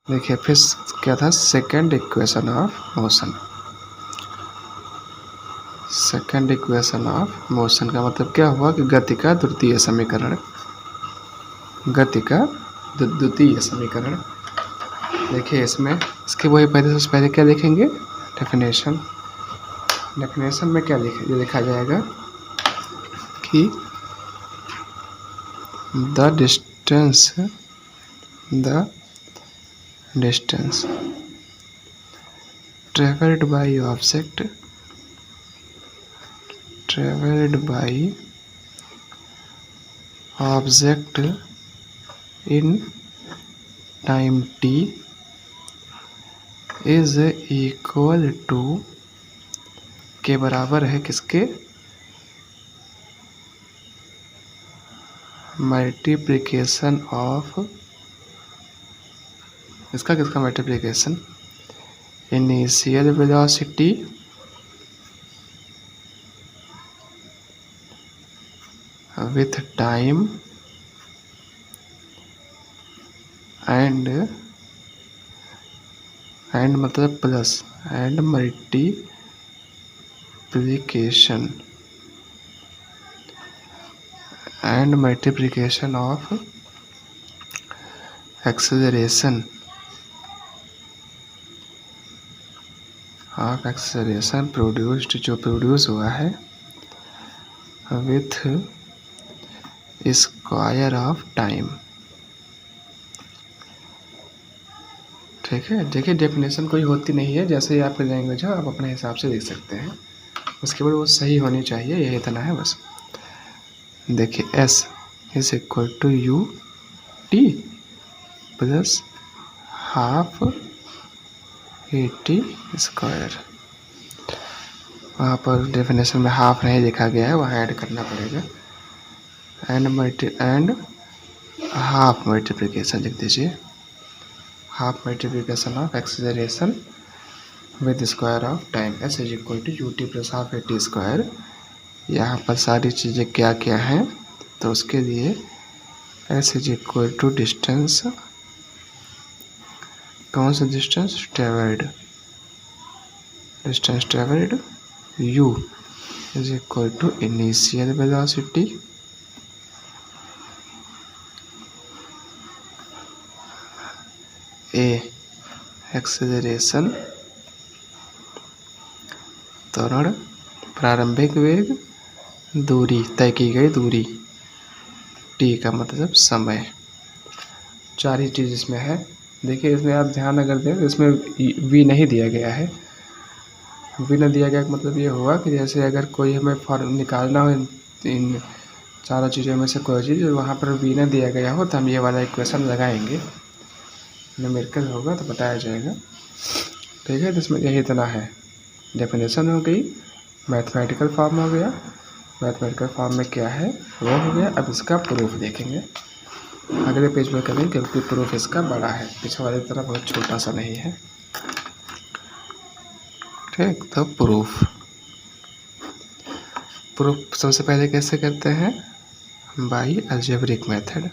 देखिए फिर क्या था, second equation of motion. Second equation of motion का मतलब क्या हुआ कि गति का द्वितीय समीकरण। गति का द्वितीय समीकरण। देखिए इसमें इसके वही पहले सबसे पहले क्या देखेंगे, डेफिनेशन। डेफिनेशन में क्या लिखा जाएगा कि the distance traveled by object in time t is equal to के बराबर है किसके, मल्टीप्लिकेशन ऑफ, इसका किसका multiplication, initial velocity with time and मतलब plus and multiplication of acceleration produced, जो प्रोड्यूस हुआ है विथ स्क्वायर ऑफ टाइम। ठीक है, देखिए डेफिनेशन कोई होती नहीं है, जैसे ही आपका लैंग्वेज हो आप अपने हिसाब से देख सकते हैं, उसके बाद वो सही होनी चाहिए, यही इतना है बस। देखिए S is equal to U T plus half AT²। वहाँ पर डेफिनेशन में हाफ नहीं लिखा गया है, वहाँ ऐड करना पड़ेगा। एंड हाफ मल्टीप्लिकेशन लिख दीजिए, half multiplication of acceleration with square of time S is equal to U T plus half AT²। यहाँ पर सारी चीज़ें क्या क्या हैं, तो उसके लिए S is equal to distance, कौन सा distance, travelled, U is equal to initial velocity A acceleration त्वरण, प्रारंभिक वेग, दूरी, तय की गई दूरी, T का मतलब समय। चार ही चीज़ इसमें है। देखिए इसमें आप ध्यान अगर दें तो इसमें V नहीं दिया गया है। V न दिया गया का मतलब ये हुआ कि जैसे अगर कोई हमें फॉर्म निकालना हो इन चारों चीज़ों में से कोई चीज़, वहाँ पर V न दिया गया हो तो हम ये वाला इक्वेशन लगाएंगे, न्यूमेरिकल होगा तो बताया जाएगा। ठीक है, तो इसमें यही इतना है। डेफिनेशन हो गई, मैथमेटिकल फॉर्म हो गया, मैथमेटिकल फॉर्म में क्या है वो हो गया। अब इसका प्रूफ देखेंगे, अगले पेज पर करेंगे क्योंकि प्रूफ इसका बड़ा है, पीछे वाली तरफ बहुत छोटा सा नहीं है। ठीक, तो प्रूफ सबसे पहले कैसे करते हैं, बाय अलजेब्रिक मेथड।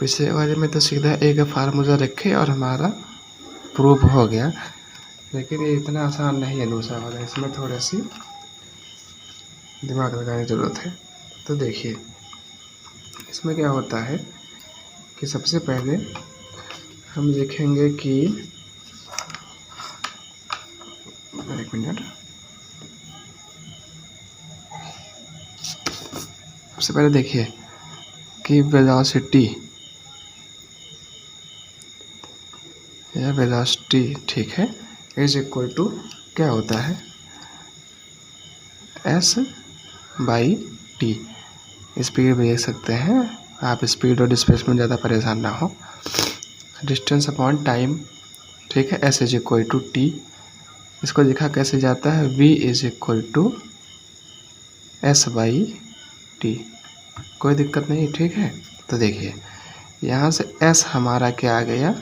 पिछले वाले में तो सीधा एक फार्मूला रखे और हमारा प्रूफ हो गया, लेकिन ये इतना आसान नहीं है दूसरा वाला, इसमें थोड़ी सी दिमाग लगाने की ज़रूरत है। तो देखिए इसमें क्या होता है कि सबसे पहले हम देखेंगे कि, एक मिनट, सबसे पहले देखिए कि वेलोसिटी ठीक है इज इक्वल टू क्या होता है, S/T। स्पीड भी देख सकते हैं आप, स्पीड और डिस्प्लेसमेंट ज़्यादा परेशान ना हो। डिस्टेंस अपॉन टाइम, ठीक है, S is equal to T। इसको लिखा कैसे जाता है, V is equal to S/T। कोई दिक्कत नहीं, ठीक है। तो देखिए यहाँ से S हमारा क्या आ गया,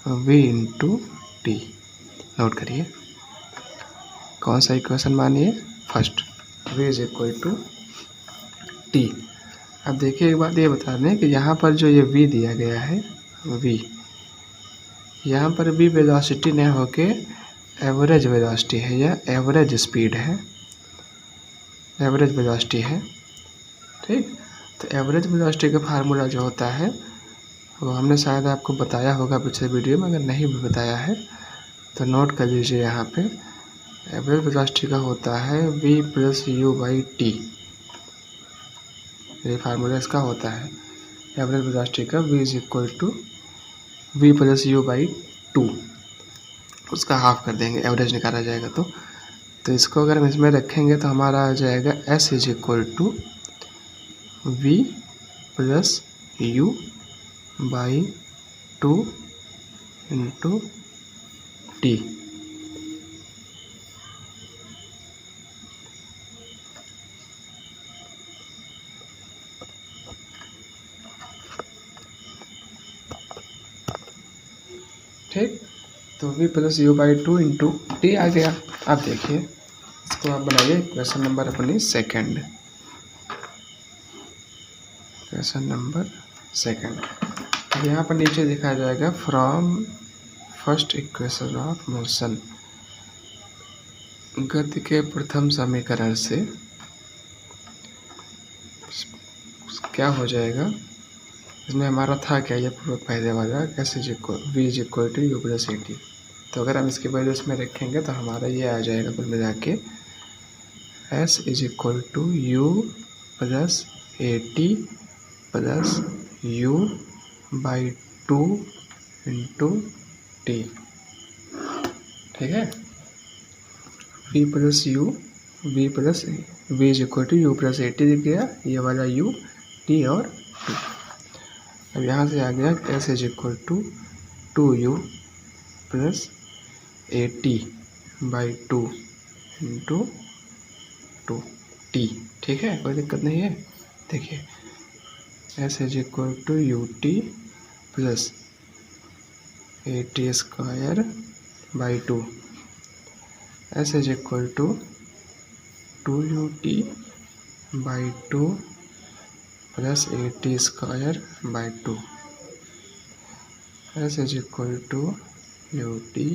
V इंटू टी। नोट करिए कौन सा इक्वेशन मानिए, first V is equal to T अब देखिए एक बात ये बता दें कि यहाँ पर जो ये v दिया गया है v, यहाँ पर v वेलोसिटी न होके एवरेज वेलोसिटी है या एवरेज स्पीड है, एवरेज वेलोसिटी है। ठीक, तो एवरेज वेलोसिटी का फार्मूला जो होता है वो हमने शायद आपको बताया होगा पिछले वीडियो में, अगर नहीं भी बताया है तो नोट कर लीजिए यहाँ पे। एवरेज वेलोसिटी का होता है v plus u by t, ये फार्मूला इसका होता है एवरेज वेलोसिटी का, v is equal to v plus u by 2, उसका हाफ कर देंगे, एवरेज निकाला जाएगा। तो इसको अगर हम इसमें रखेंगे तो हमारा आ जाएगा s is equal to v plus u by 2 into t. ठीक, तो v plus u by 2 into t आ गया। अब देखिए इसको आप बनाइए क्वेश्चन नंबर अपनी सेकंड, क्वेश्चन नंबर सेकंड। यहाँ पर नीचे दिखाया जाएगा from first equation of motion, गति के प्रथम समीकरण से क्या हो जाएगा। इसमें हमारा था क्या, ये पहले वाला s is equal v is equal to u plus a t. तो अगर हम इसके वैल्यू इसमें रखेंगे तो हमारा ये आ जाएगा कुल मिला के s is equal to u plus a t plus u by 2 into t. ठीक है, v plus u, v plus v is equal to u plus a t दिख गया, ये वाला यू टी और टी। अब यहाँ से आ गया s is equal to 2u plus a t by 2 into 2t। ठीक है, कोई दिक्कत नहीं है। देखिए s is equal to U T plus a t square by 2, s is equal to 2ut by 2 plus a t square by 2, s is equal to U T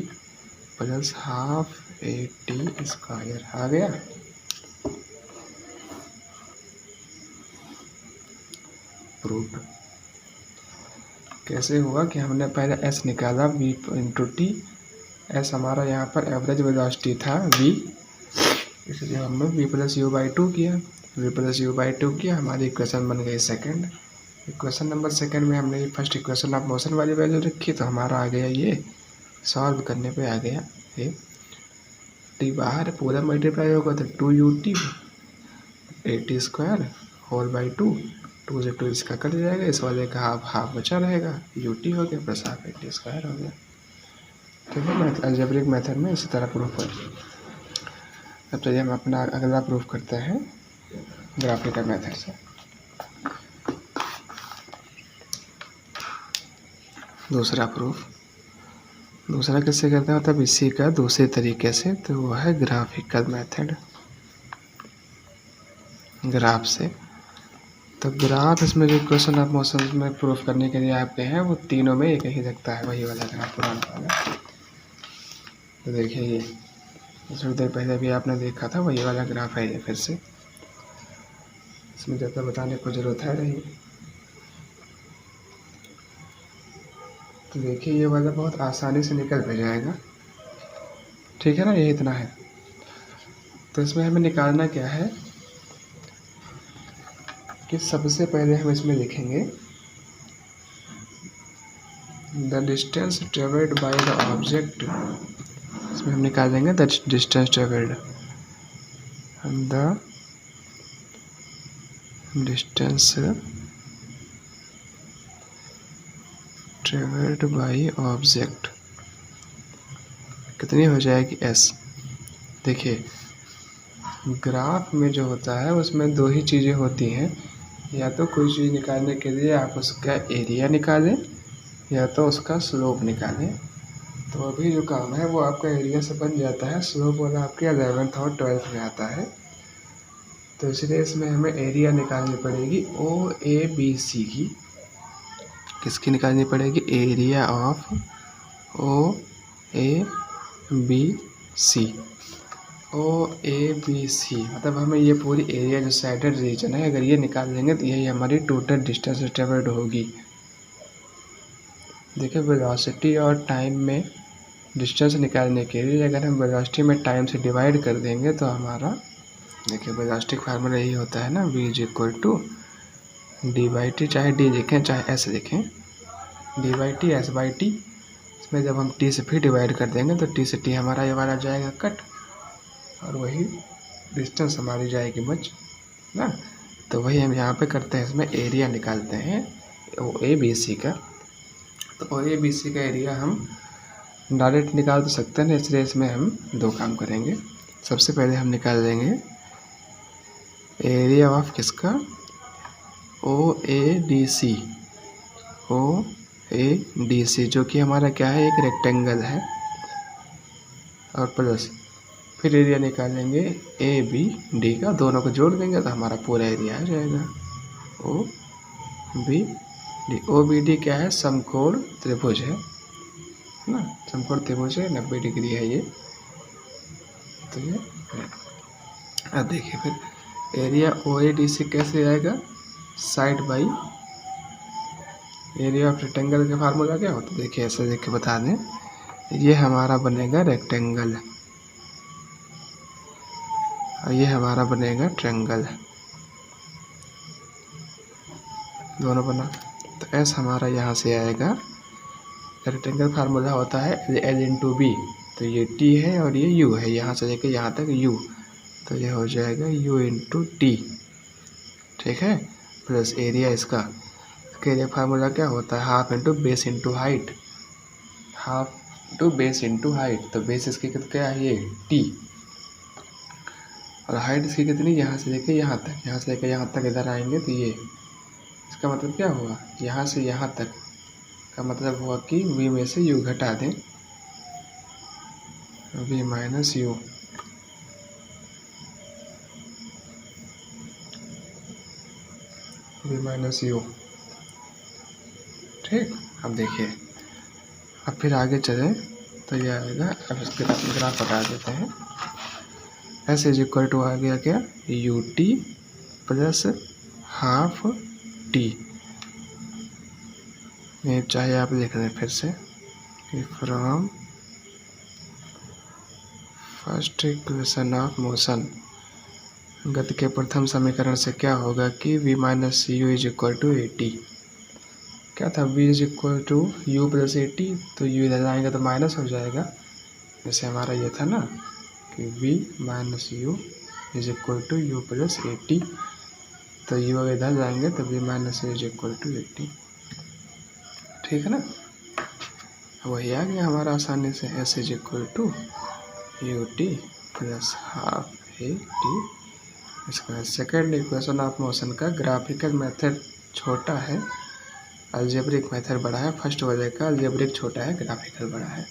plus half a t square. आ गया। Proof कैसे हुआ कि हमने पहले S निकाला we into T, S हमारा यहाँ पर एवरेज वेलोसिटी था वी, इसलिए हमने वी प्लस यू बाई 2 किया, वी प्लस यू बाई 2 किया, हमारी इक्वेशन बन गई सेकंड। इक्वेशन नंबर सेकंड में हमने ये फर्स्ट इक्वेशन ऑफ मोशन वाली वैल्यू रखी, तो हमारा आ गया ये, सॉल्व करने पे आ गया ये टी बाहर पूरा मल्टीप्लाई होगा तो 2ut a t square whole by 2, 2 से 2 इसका कट जाएगा, इस वाले का हाफ हाफ बचा रहेगा, ut हो गया plus half a t square हो गया। ठीक है, अलजेब्रिक मेथड में इसी तरह प्रूफ कर। अब चलिए हम अपना अगला प्रूफ करते हैं ग्राफिकल मेथड से। दूसरा प्रूफ, दूसरा कैसे करते हैं, मतलब इसी का दूसरे तरीके से, तो वो है ग्राफिकल मेथड, ग्राफ से। तो ग्राफ इसमें जो इक्वेशन ऑफ मोशन में प्रूफ करने के लिए आपके हैं वो तीनों में एक ही लगता है, वही वाला ग्राफ पुराना वाला। तो देखिए ये थोड़ी देर पहले भी आपने देखा था, वही वाला ग्राफ है ये फिर से, इसमें ज़्यादा बताने को जरूरत है नहीं। तो देखिए ये वाला बहुत आसानी से निकल भी जाएगा। ठीक है ना, ये इतना है। तो इसमें हमें निकालना क्या है कि सबसे पहले हम इसमें लिखेंगे the distance travelled by the object, इसमें हम निकालेंगे the distance travelled, the distance travelled by object कितनी हो जाएगी s। देखिए ग्राफ में जो होता है उसमें दो ही चीज़ें होती हैं, या तो कोई चीज़ निकालने के लिए आप उसका एरिया निकालें या तो उसका स्लोप निकालें। तो अभी जो काम है वो आपका एरिया से बन जाता है, स्लोप वाला आपके 11th और 12th में आता है। तो इसलिए इसमें हमें एरिया निकालनी पड़ेगी ओ ए बी सी की। किसकी निकालनी पड़ेगी? Area of O A B C. O A B C मतलब हमें ये पूरी एरिया जो साइडेड रीजन है, अगर ये निकाल लेंगे तो यही हमारी टोटल डिस्टेंस ट्रेवल्ड होगी। देखिए वेलोसिटी और टाइम में डिस्टेंस निकालने के लिए अगर हम वेलोसिटी में टाइम से डिवाइड कर देंगे तो हमारा, देखिए वेलोसिटी का फार्मूला यही होता है ना, v is equal to d by t, चाहे डी लिखें चाहे एस लिखें, d by t s by t. इसमें जब हम टी से फिर डिवाइड कर देंगे तो टी से टी हमारा ये वाला जाएगा कट, और वही डिस्टेंस हमारी जाएगी बच ना। तो वही हम यहाँ पे करते हैं, इसमें एरिया निकालते हैं ओ ए बी सी का। तो ओ ए बी सी का एरिया हम डायरेक्ट निकाल तो सकते हैं, इसलिए इसमें हम दो काम करेंगे। सबसे पहले हम निकाल देंगे एरिया ऑफ किसका? ओ A D C, O A D C जो कि हमारा क्या है, एक रेक्टेंगल है, और प्लस फिर एरिया निकालेंगे ए बी डी का, दोनों को जोड़ देंगे तो हमारा पूरा एरिया आ जाएगा O B D. O B D क्या है? समकोण त्रिभुज है ना, समकोण त्रिभुज है, 90 डिग्री है ये। तो ये अब देखिए फिर area O A D C कैसे आएगा? Side by area of rectangle का फार्मूला क्या होता है? देखिए ऐसे देख के बता दें, ये हमारा बनेगा रेक्टेंगल और ये हमारा बनेगा ट्रायंगल, दोनों बना। तो एस हमारा यहाँ से आएगा, रेक्टेंगल फार्मूला होता है एल इंटू बी, तो ये टी है और ये यू है, यहाँ से लेकर यहाँ तक यू, तो ये हो जाएगा यू इंटू टी, ठीक है, प्लस एरिया इसका एरिया फार्मूला क्या होता है? Half into base into height, half into base into height. तो बेस इसकी क्या है? ये टी, और हाइट इसकी कितनी? यहाँ से लेकर यहाँ तक, यहाँ से लेकर यहाँ तक इधर आएंगे तो ये, इसका मतलब क्या हुआ? यहाँ से यहाँ तक का मतलब हुआ कि v में से u घटा दें, v minus you, v minus you, ठीक। अब देखिए, अब फिर आगे चलें तो ये आएगा, अब इसके ग्राफ हटा देते हैं। एस इज इक्वल टू आ गया क्या? U T plus half t, ये चाहे आप लिख दें फिर से, from first equation of motion, गति के प्रथम समीकरण से क्या होगा कि v minus u is equal to a t. क्या था? v is equal to u plus a t, तो u इधर आएगा तो माइनस हो जाएगा, जैसे हमारा ये था ना कि v minus u is equal to u plus a t, तो u इधर जाएंगे तो v minus u is equal to a t, ठीक है ना। वही आ गया हमारा आसानी से, s is equal to U T plus half a t. इसका सेकेंड इक्वेशन ऑफ मोशन का ग्राफिकल मेथड छोटा है, अलजेब्रिक मेथड बड़ा है। फर्स्ट वजह का अलजेब्रिक छोटा है, ग्राफिकल बड़ा है।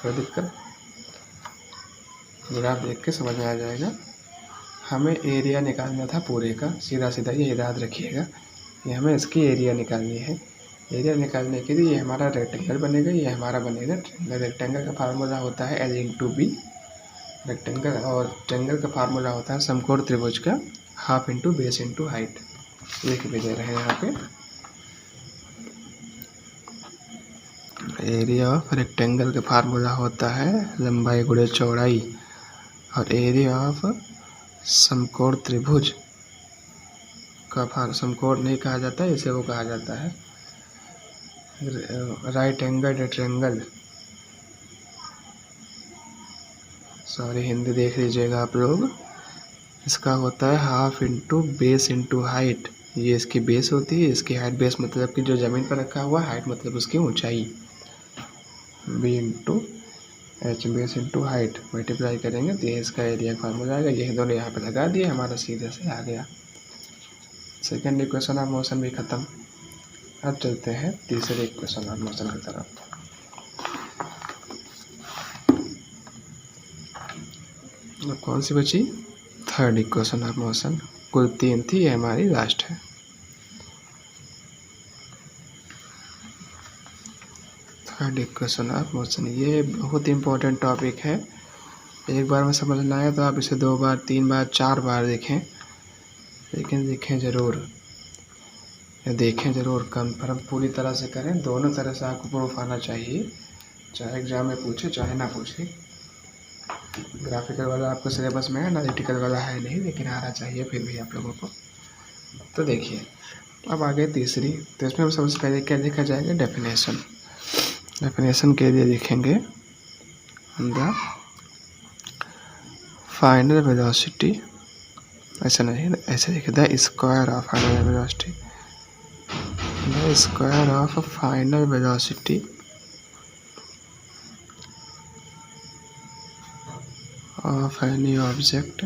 कोई दिक्कत? ग्राफ देख के समझ में आ जाएगा। हमें एरिया निकालना था पूरे का, सीधा सीधा ये याद रखिएगा, ये हमें इसकी एरिया निकालनी है। एरिया निकालने के लिए ये हमारा रेक्टेंगल बनेगा, ये हमारा बनेगा ट्रायंगल। रेक्टेंगल का फार्मूला होता है एल इंटू बी रेक्टेंगल, और ट्रायंगल का फार्मूला होता है समकोण त्रिभुज का half into base into height. लिख भी दे रहे हैं यहाँ पे, एरिया ऑफ रेक्टेंगल का फार्मूला होता है लंबाई गुणे चौड़ाई, और एरिया ऑफ समकोण त्रिभुज का समकोण नहीं कहा जाता है, इसे वो कहा जाता है right angle triangle. Sorry, Hindi देख लीजिएगा आप लोग। इसका होता है half into base into height, ये इसकी बेस होती है, इसकी हाइट, बेस मतलब कि जो ज़मीन पर रखा हुआ, हाइट मतलब उसकी ऊंचाई, b into h, base into height, multiply करेंगे तो ये इसका एरिया फार्मूला आएगा। ये दोनों यहाँ पे लगा दिए, हमारा सीधे से आ गया। सेकेंड इक्वेशन ऑफ मोशन भी ख़त्म। अब चलते हैं तीसरे इक्वेशन ऑफ मोशन की तरफ। अब कौन सी बची? Third equation of motion. कुल 3 थी, ये हमारी लास्ट है। थर्ड इक्वेशन ऑफ मोशन, ये बहुत इंपॉर्टेंट टॉपिक है। एक बार में समझ ना आए तो आप इसे 2 बार 3 बार 4 बार देखें, लेकिन देखें ज़रूर, देखें ज़रूर, कंफर्म पूरी तरह से करें। दोनों तरह से आपको प्रूफ आना चाहिए, चाहे एग्जाम में पूछे चाहे ना पूछे। ग्राफिकल वाला आपको सिलेबस में है, एनालिटिकल वाला है नहीं, लेकिन आना चाहिए फिर भी आप लोगों को। तो देखिए अब आगे तीसरी, तो इसमें हम सबसे पहले क्या देखा जाएगा? डेफिनेशन। डेफिनेशन के लिए लिखेंगे द फाइनल वेलोसिटी, ऐसा नहीं, ऐसे लिखे the square of final velocity, the square of final velocity of any object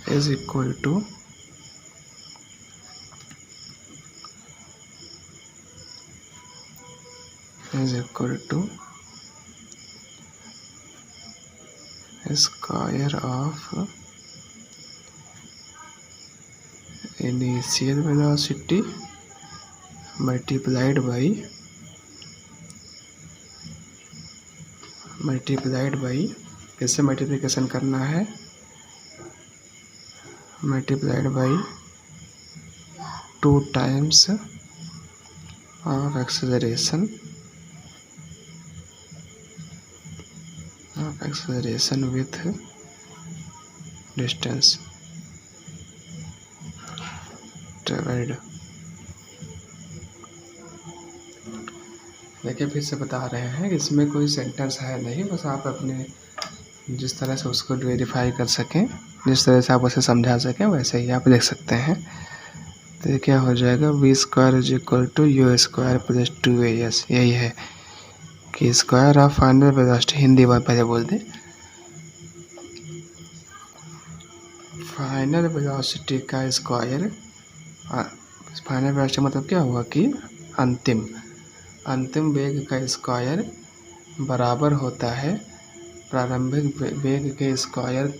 is equal to square of initial velocity multiplied by कैसे मल्टीप्लिकेशन करना है? Multiplied by 2 times of acceleration with distance traveled। देखिए फिर से बता रहे हैं कि इसमें कोई सेंटेंस है नहीं, बस आप अपने जिस तरह से उसको वेरीफाई कर सकें, जिस तरह से आप उसे समझा सकें, वैसे ही आप लिख सकते हैं। तो ये क्या हो जाएगा? V square is equal to u square plus 2as। यही है कि square of final velocity, Hindi बार पहले बोल दें, फाइनल वेलोसिटी का स्क्वायर, फाइनल वेलोसिटी मतलब क्या हुआ कि अंतिम वेग का स्क्वायर बराबर होता है प्रारंभिक वेग के स्क्वायर,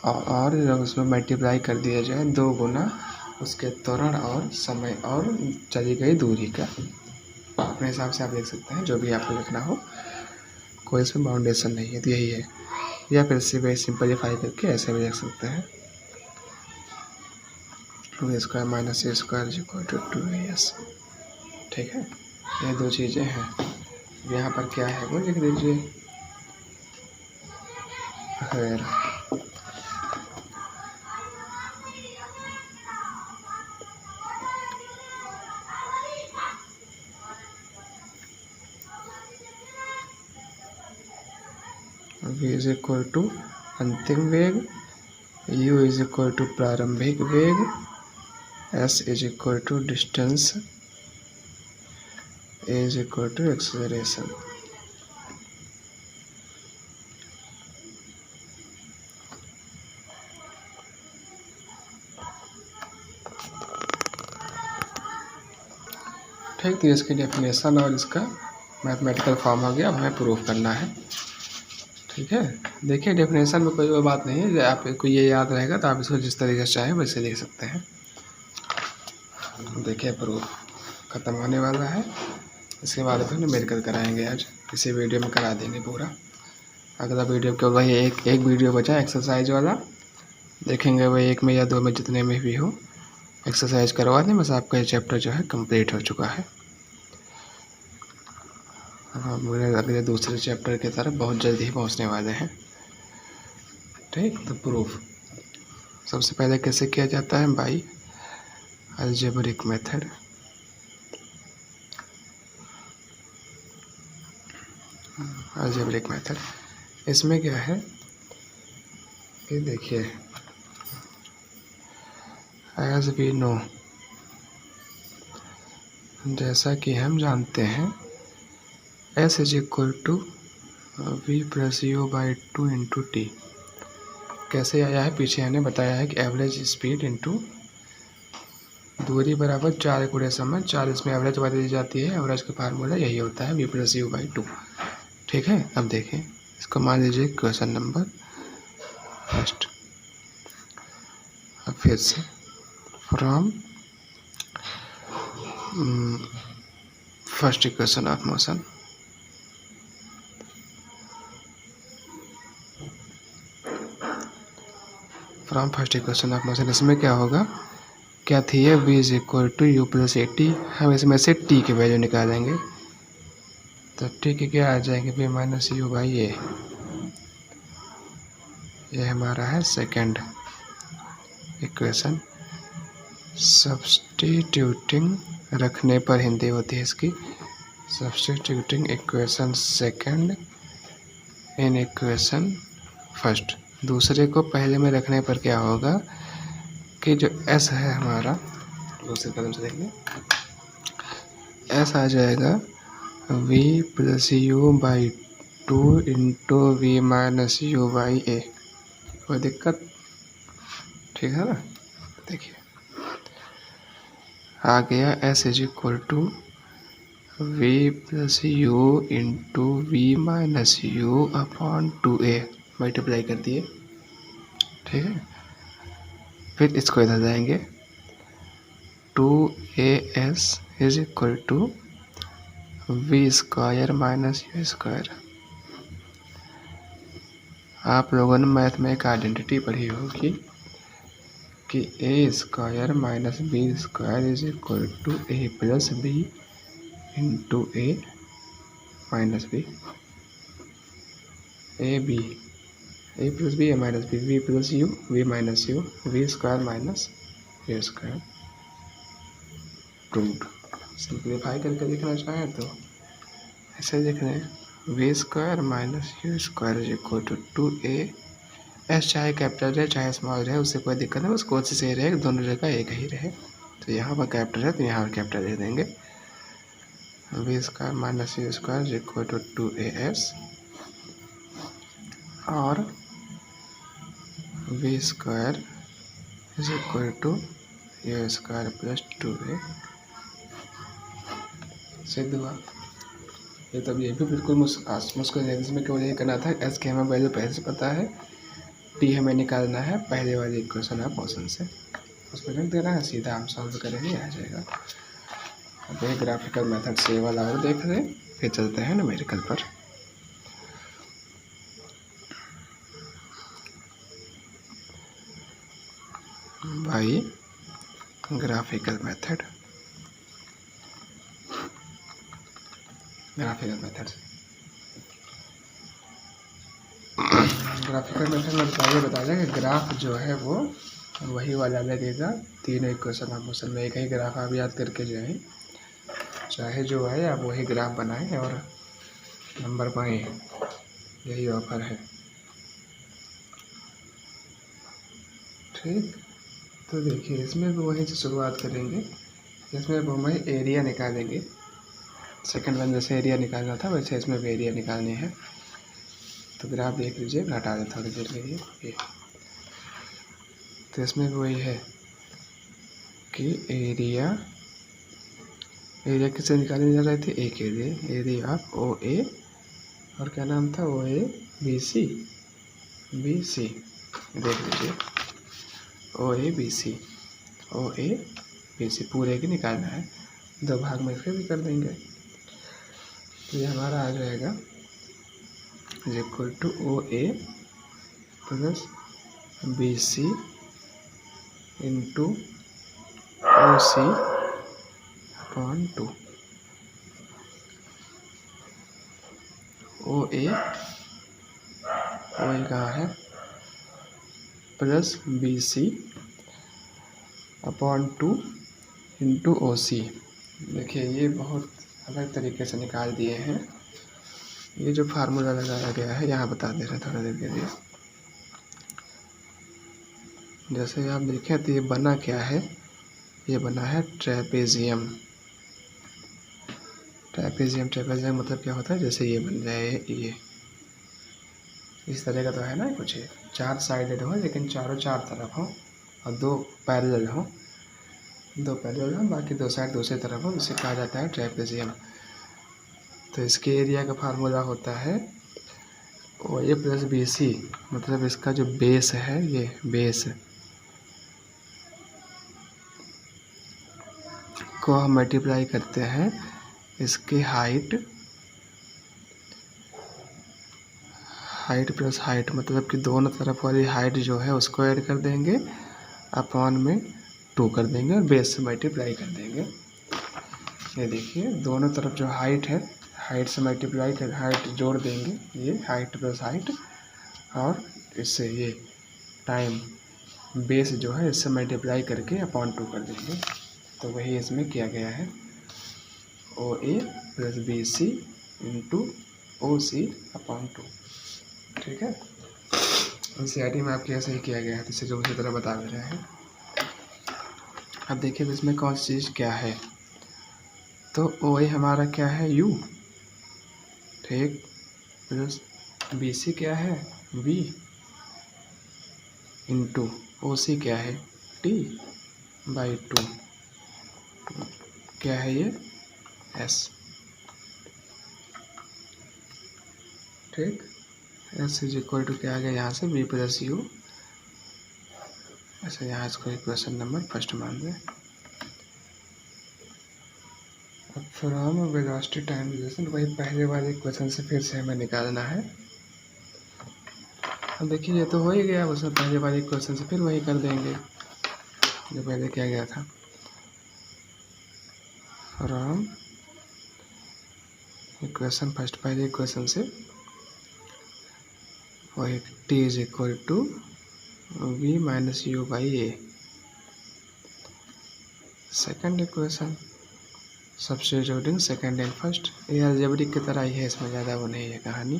और उसमें मल्टीप्लाई कर दिया जाए 2 गुना उसके त्वरण और समय और चली गई दूरी का। अपने हिसाब से आप लिख सकते हैं, जो भी आपको लिखना हो, कोई इसमें बाउंडेशन नहीं है, तो यही है। या फिर इसे सिंपलीफाई करके ऐसे भी लिख सकते हैं, two square minus a square is equal to 2as। ठीक है, ये 2 चीज़ें हैं। यहाँ पर क्या है वो लिख दीजिए। फिर v इज इक्वल टू अंतिम वेग, u इज इक्वल टू प्रारंभिक वेग, s is equal to distance, a is equal to acceleration. ठीक, तो इसकी डेफिनेशन और इसका मैथमेटिकल फॉर्म हो गया, अब हमें प्रूफ करना है। ठीक है, देखिए डेफिनेशन में कोई बात नहीं है, आपको ये याद रहेगा तो आप इसको जिस तरीके से चाहें वैसे लिख सकते हैं। देखिए प्रूफ ख़त्म होने वाला है, इसके बाद फिर मेडिकल कराएंगे, आज इसी वीडियो में करा देंगे पूरा। अगला वीडियो के वही एक वीडियो बचा एक्सरसाइज वाला, देखेंगे वही 1 में या 2 में जितने में भी हो एक्सरसाइज करवा दें, बस आपका ये चैप्टर जो है कंप्लीट हो चुका है। हम अगले दूसरे चैप्टर की तरफ बहुत जल्दी ही पहुंचने वाले हैं। ठीक, तो प्रूफ सबसे पहले कैसे किया जाता है? By algebraic method. Algebraic method इसमें क्या है कि देखिए, एज वी नो, जैसा कि हम जानते हैं, s is equal to v plus u by 2 into t. कैसे आया है? पीछे हमने बताया है कि एवरेज स्पीड इंटू दूरी बराबर 4 गुणे समय, 4 इसमें एवरेज वाली दी जाती है, एवरेज का फार्मूला यही होता है वी प्लस यू बाई 2। ठीक है। अब देखें, इसको मान लीजिए क्वेश्चन नंबर फर्स्ट। अब फिर से from first equation of motion, from first equation of motion, इसमें क्या होगा, क्या थी है, v is equal to u plus a t. हम इसमें से t की वैल्यू निकालेंगे, तो t की क्या आ जाएंगे, v माइनस यू बाई ए। ये हमारा है सेकंड इक्वेशन। सब्स्टिट्यूटिंग रखने पर हिंदी होती है इसकी, substituting equation second in equation first. दूसरे को पहले में रखने पर क्या होगा कि जो s है हमारा, दूसरे कदम से देख लें, s आ जाएगा v plus u by two into v minus u by a. कोई दिक्कत, ठीक है ना। देखिए आ गया s is equal to v plus u into v minus u upon two a, multiply कर दिए, ठीक है। फिर इसको इधर जाएंगे, two a s is equal to v square minus u square. आप लोगों ने मैथ में एक आइडेंटिटी पढ़ी होगी कि a square minus b square is equal to a plus b into a minus b, a b, a plus b a minus b, v plus u v minus u, v square minus u square root. Simplify करके लिखना चाहें तो ऐसे लिख रहे हैं, v square minus u square is equal to two a s, चाहे capital रहे चाहे स्मॉल रहे उससे कोई दिक्कत नहीं, बस कोशिश ये रहे दोनों जगह एक ही रहे। तो यहाँ पर कैपिटल है तो यहाँ पर कैपिटल दे देंगे, v square minus u square is equal to two a s, और v square is equal to u square plus two a. सिद्ध हुआ। ये तब ये भी बिल्कुल मुश्किल है, इसमें केवल ये करना था, एस की हमें वैल्यू पहले से पता है, टी हमें निकालना है पहले वाली इक्वेशन ऑफ मोशन से, उसमें रख देना है, सीधा हम सॉल्व करेंगे आ जाएगा। अब ये ग्राफिकल मेथड से वाला और देख रहे, फिर चलते हैं न्यूमेरिकल पर। By graphical method, graphical method में बताया कि ग्राफ जो है वो वही वाला लगेगा, तीनों इक्वेशन ऑफ मोशन में एक ही ग्राफ आप याद करके जाएं, चाहे जो है आप वही ग्राफ बनाएं और नंबर पाएं, यही ऑफर है, ठीक। तो देखिए इसमें भी वहीं से शुरुआत करेंगे, इसमें हम एरिया निकालेंगे, सेकंड वन जैसे एरिया निकालना था वैसे इसमें भी एरिया निकालनी है। तो ग्राफ देख लीजिए, हटा दें थोड़ी देर के लिए ये। तो इसमें भी वही है कि एरिया किससे निकालने जा रहे थे, ए के लिए, एरिया ऑफ ओ ए, और क्या नाम था, ओ A B C, B C, देख लीजिए ओ A B C, O A B सी पूरे की निकालना है, दो भाग में इसके भी कर देंगे। तो ये हमारा आ जाएगा is equal to o a plus b c into o c upon two, o a कहाँ है, plus b c upon two into o c. देखिए ये बहुत अलग तरीके से निकाल दिए हैं, ये जो फार्मूला लगाया गया है यहाँ बता दे रहे हैं थोड़ा देर के लिए। जैसे आप देखें तो ये बना क्या है, ये बना है ट्रेपेजियम। ट्रेपेजियम मतलब क्या होता है, जैसे ये बन जाए, ये इस तरह का तो है ना कुछ, चार साइडेड हो लेकिन चारों चार तरफ हो और दो पैरेलल हो, बाकी दो साइड दूसरी तरफ हो, इसे कहा जाता है ट्रेपेजियम। तो इसके एरिया का फार्मूला होता है o a plus b C, मतलब इसका जो बेस है, ये बेस को हम मल्टीप्लाई करते हैं इसकी हाइट प्लस हाइट, मतलब कि दोनों तरफ वाली हाइट जो है उसको ऐड कर देंगे, अपॉन में 2 कर देंगे और बेस से मल्टीप्लाई कर देंगे। ये देखिए दोनों तरफ जो हाइट है, हाइट से मल्टीप्लाई कर हाइट जोड़ देंगे, ये हाइट प्लस हाइट, और इससे ये टाइम बेस जो है इससे मल्टीप्लाई करके अपॉन 2 कर देंगे। तो वही इसमें किया गया है, o a plus b c into o c upon 2। ठीक है, एनसीईआरटी में आपके ऐसे ही किया गया है, तो इसे जो उसी तरह बता दे रहे हैं। अब देखिए इसमें कौन सी चीज़ क्या है, तो ओ ए हमारा क्या है, यू, ठीक, प्लस बी सी क्या है, वी, इंटू ओ सी क्या है, टी बाई 2, क्या है ये, एस। ठीक, एस इज इक्वल टू क्या आ गया यहाँ से, बी प्लस यू, ऐसे यहाँ इसको इक्वेशन नंबर फर्स्ट मान दें। अब फ्रॉम वेलोसिटी टाइम रिलेशन, वही पहले वाले इक्वेशन से फिर से हमें निकालना है। अब देखिए ये तो हो ही गया, उसमें पहले वाले इक्वेशन से फिर वही कर देंगे जो पहले किया गया था। फ्रॉम इक्वेशन फर्स्ट, पहले इक्वेशन से वही t is equal to v minus u by a. Second equation substituting second and first, ये अलजेब्रिक की तरह ही है, इसमें ज़्यादा वो नहीं है कहानी।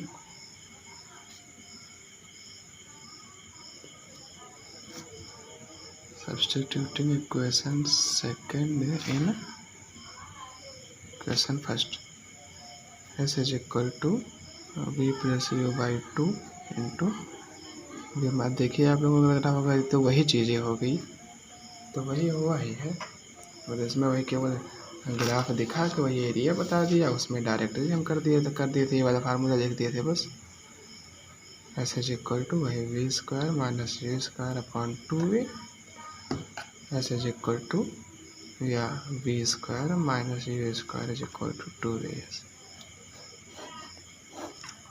Substituting equation second in equation first, s is equal to v plus u by 2 into v. मत देखिए आप लोगों को लग रहा होगा तो वही चीज़ें हो गई, तो वही हुआ ही है, और इसमें वही केवल ग्राफ दिखा के वही एरिया बता दिया, उसमें डायरेक्टली हम कर दिए थे, ये वाला फार्मूला लिख दिए थे बस। एस इज इक्वल टू वही v square minus u square upon 2a, s is equal to या v square minus u square is equal to 2a।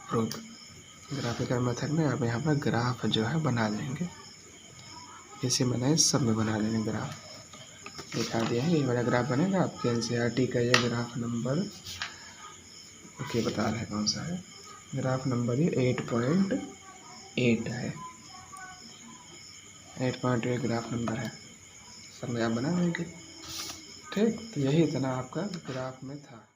Proof graphical method में अब यहाँ पर ग्राफ जो है बना लेंगे, इसी बनाए सब में बना लेंगे ग्राफ, दिखा दिया है, ये वाला ग्राफ बनेगा आपके एनसीईआरटी का। ये ग्राफ नंबर ओके बता रहे हैं कौन सा है, ग्राफ नंबर ये 8.8 है, 8.8 ग्राफ नंबर है, सब में आप बना लेंगे। ठीक, तो यही इतना आपका ग्राफ में था।